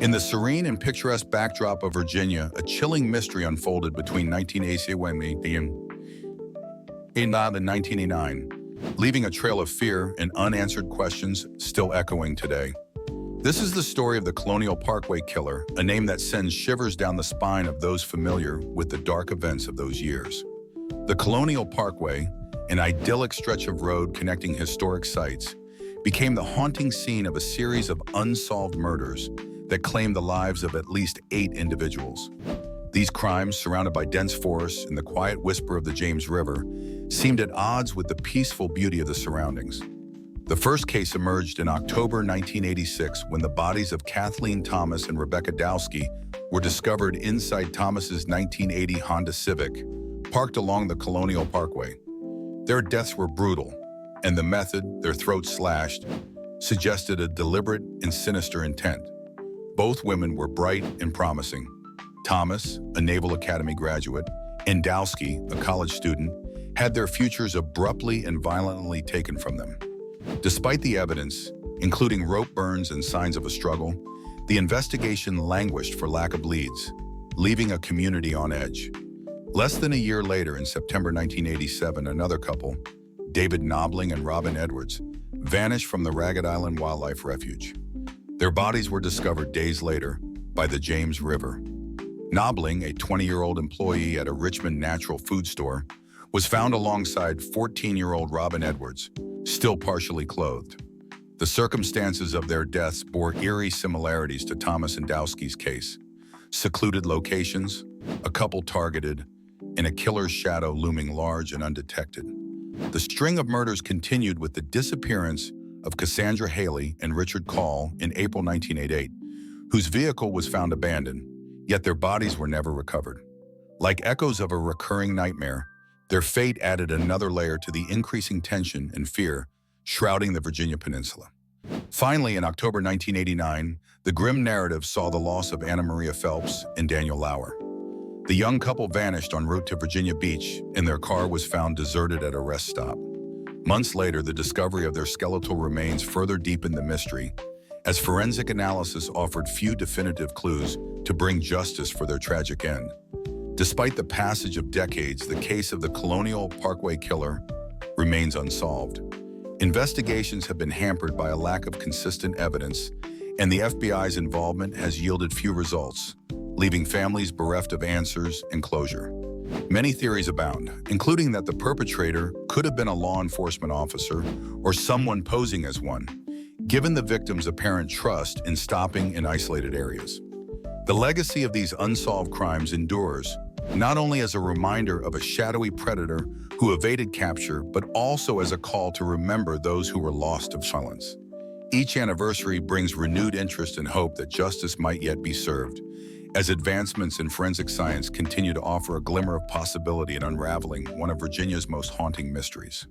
In the serene and picturesque backdrop of Virginia, a chilling mystery unfolded between 1980 and 1989, leaving a trail of fear and unanswered questions still echoing today. This is the story of the Colonial Parkway killer, a name that sends shivers down the spine of those familiar with the dark events of those years. The Colonial Parkway, an idyllic stretch of road connecting historic sites, became the haunting scene of a series of unsolved murders that claimed the lives of at least 8 individuals. These crimes, surrounded by dense forests and the quiet whisper of the James River, seemed at odds with the peaceful beauty of the surroundings. The first case emerged in October 1986 when the bodies of Kathleen Thomas and Rebecca Dowski were discovered inside Thomas's 1980 Honda Civic, parked along the Colonial Parkway. Their deaths were brutal, and the method, their throats slashed, suggested a deliberate and sinister intent. Both women were bright and promising. Thomas, a Naval Academy graduate, and Dowski, a college student, had their futures abruptly and violently taken from them. Despite the evidence, including rope burns and signs of a struggle, the investigation languished for lack of leads, leaving a community on edge. Less than a year later, in September 1987, another couple, David Knobling and Robin Edwards, vanished from the Ragged Island Wildlife Refuge. Their bodies were discovered days later by the James River. Knobling, a 20-year-old employee at a Richmond natural food store, was found alongside 14-year-old Robin Edwards, still partially clothed. The circumstances of their deaths bore eerie similarities to Thomas and Dowski's case. Secluded locations, a couple targeted, and a killer's shadow looming large and undetected. The string of murders continued with the disappearance of Cassandra Haley and Richard Call in April 1988, whose vehicle was found abandoned, yet their bodies were never recovered. Like echoes of a recurring nightmare, their fate added another layer to the increasing tension and fear shrouding the Virginia Peninsula. Finally, in October 1989, the grim narrative saw the loss of Anna Maria Phelps and Daniel Lauer. The young couple vanished en route to Virginia Beach, and their car was found deserted at a rest stop. Months later, the discovery of their skeletal remains further deepened the mystery, as forensic analysis offered few definitive clues to bring justice for their tragic end. Despite the passage of decades, the case of the Colonial Parkway killer remains unsolved. Investigations have been hampered by a lack of consistent evidence, and the FBI's involvement has yielded few results, leaving families bereft of answers and closure. Many theories abound, including that the perpetrator could have been a law enforcement officer or someone posing as one, given the victim's apparent trust in stopping in isolated areas. The legacy of these unsolved crimes endures, not only as a reminder of a shadowy predator who evaded capture, but also as a call to remember those who were lost to silence. Each anniversary brings renewed interest and hope that justice might yet be served, as advancements in forensic science continue to offer a glimmer of possibility in unraveling one of Virginia's most haunting mysteries.